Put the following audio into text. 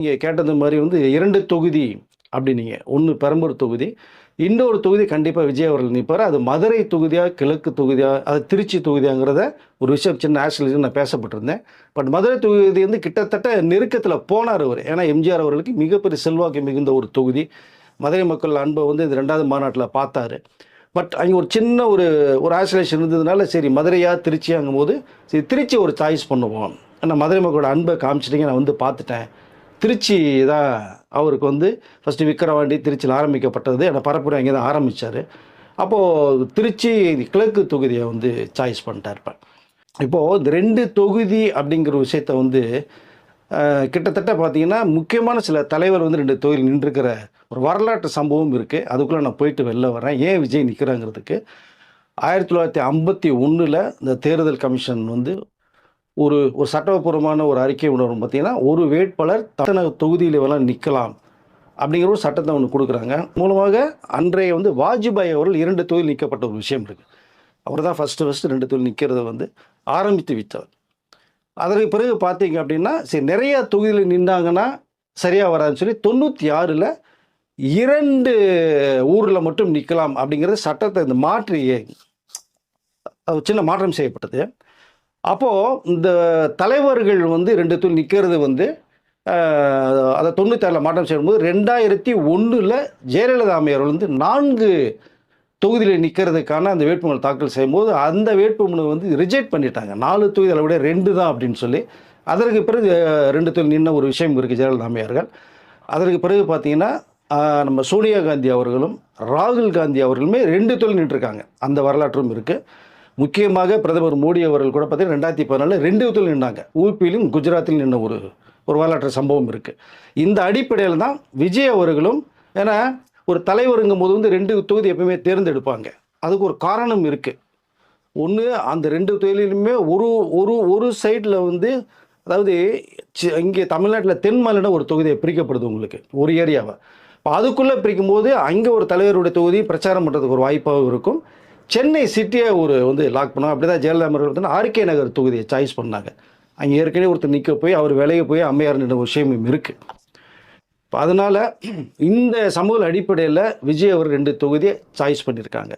நீங்க கேட்டது மாரி வந்து 2 தொகுதி அப்படின்னீங்க. ஒண்ணு பெரம்பூர் தொகுதி. இன்னொரு தொகுதி கண்டிப்பா விஜய் அவர்கள் நிப்பாரு. அது மதுரை தொகுதியா, கிழக்கு தொகுதியா, அது திருச்சி தொகுதியாங்கிறத ஒரு விஷயம் சின்ன ஆக்ஷன்ல நான் பேசப்பட்டிருந்தேன். பட் மதுரை தொகுதி வந்து கிட்டத்தட்ட நெருக்கத்தில போனாரு அவரு. ஏன்னா எம்ஜிஆர் அவர்களுக்கு மிகப்பெரிய செல்வாக்கு மிகுந்த ஒரு தொகுதி. மதுரை மக்கள் அன்ப வந்து இது 2வது மாநாட்டில பார்த்தாரு. பட் அங்க ஒரு சின்ன ஒரு ஒரு ஆசோலேஷன் இருந்ததுனால, சரி மதுரையா, திருச்சியாங்கும்போது, சரி திருச்சி ஒரு சாய்ஸ் பண்ணுவோம். ஏன்னா மதுரை மக்களோட அன்ப காமிச்சுட்டீங்க, நான் வந்து பார்த்துட்டேன். திருச்சி தான் அவருக்கு வந்து ஃபர்ஸ்ட்டு விக்கிரவாண்டி திருச்சியில ஆரம்பிக்கப்பட்டது. ஏன்னா பரப்புரை அங்கே தான் ஆரம்பிச்சாரு. அப்போது திருச்சி கிழக்கு தொகுதிய வந்து சாய்ஸ் பண்ணிட்டார் இப்ப. இப்போ இந்த 2 தொகுதி அப்படிங்கிற விஷயத்த வந்து கிட்டத்தட்ட பார்த்தீங்கன்னா, முக்கியமான சில தலைவர் வந்து 2 தொகுதியில் நின்றுக்கிற ஒரு வரலாற்று சம்பவம் இருக்கு. அதுக்குள்ள நான் போயிட்டு வெளில வரேன். ஏன் விஜய் நிற்கிறாங்கிறதுக்கு. 1951ல இந்த தேர்தல் கமிஷன் வந்து ஒரு ஒரு சட்டப்பூர்வமான ஒரு அறிக்கை ஒண்ணு வரும் பார்த்தீங்கன்னா, ஒரு வேட்பாளர் தத்தன தொகுதியில வேணா நிக்கலாம். அப்படிங்கிற ஒரு சட்டத்த ஒண்ணு குடுக்குறாங்க. மூலமாக அன்றைய வந்து வாஜ்பாய் அவர்கள் 2 தொகுதியில் நிற்கப்பட்ட ஒரு விஷயம் இருக்கு. அவர் தான் ஃபர்ஸ்ட்டு 2 தொகுதியில் நிற்கிறத வந்து ஆரம்பித்து வைத்தவர். அதற்கு பிறகு பார்த்தீங்க அப்படின்னா, சரி நெறைய தொகுதியில நின்னாங்கன்னா, சரியா வராதுன்னு சொல்லி 96ல 2 ஊர்ல மட்டும் நிக்கலாம் அப்படிங்கிற சட்டத்த இந்த மாற்றி சின்ன மாற்றம் செய்யப்பட்டது. அப்போ இந்த தலைவர்கள் வந்து 2 தொகுதியில் நிற்கிறது வந்து அத 96ல மாற்றம் செய்யும்போது 2001ல ஜெயலலிதா அம்மையார் வந்து 4 தொகுதியில நிற்கிறதுக்கான அந்த வேட்புமனு தாக்கல் செய்யும்போது, அந்த வேட்புமனு வந்து ரிஜெக்ட் பண்ணிட்டாங்க. 4 தொகுதி அளவிட 2 தான் அப்படின்னு சொல்லி. அதற்கு பிறகு 2 தொகுதியில் நின்ன ஒரு விஷயம் இருக்கு ஜெயலலிதா அம்மையார்கள். அதற்கு பிறகு பார்த்தீங்கன்னா, நம்ம சோனியா காந்தி அவர்களும், ராகுல் காந்தி அவர்களுமே 2 தொகுதியில் நின்றுருக்காங்க. அந்த வரலாற்றும் இருக்கு. முக்கியமாக பிரதமர் மோடி அவர்கள் கூட பார்த்தீங்கன்னா 2014ல 2 தொகுதியில் நின்னாங்க. ஊபியிலும், குஜராத்திலும் நின்ன ஒரு ஒரு வரலாற்று சம்பவம் இருக்கு. இந்த அடிப்படையில தான் விஜய் அவர்களும் ஏன்னா ஒரு தலைவருங்கும்போது வந்து 2 தொகுதி எப்பவுமே தேர்ந்தெடுப்பாங்க. அதுக்கு ஒரு காரணம் இருக்கு. ஒண்ணு அந்த 2 தொகுதியிலுமே ஒரு ஒரு ஒரு சைடுல வந்து அதாவது இங்கே தமிழ்நாட்டில தென் மாநிலம் ஒரு தொகுதியா பிரிக்கப்படுது உங்களுக்கு. ஒரு ஏரியாவா. அப்ப அதுக்குள்ள பிரிக்கும்போது அங்க ஒரு தலைவருடைய தொகுதி பிரச்சாரம் பண்றதுக்கு ஒரு வாய்ப்பாகவும் இருக்கும். சென்னை சிட்டிய ஒரு வந்து லாக் பண்ணோம். அப்படிதான் ஜெயலலிதா அவர்கள் வந்து ஆர்கே நகர் தொகுதியை சாய்ஸ் பண்ணாங்க. அங்கே ஏற்கனவே ஒருத்தர் நிற்க போய் அவர் விலகி போய் அம்மையார் நின்ற விஷயமும் இருக்கு. அதனால இந்த சமூக அடிப்படையில் விஜய் அவர் 2 தொகுதியை சாய்ஸ் பண்ணியிருக்காங்க.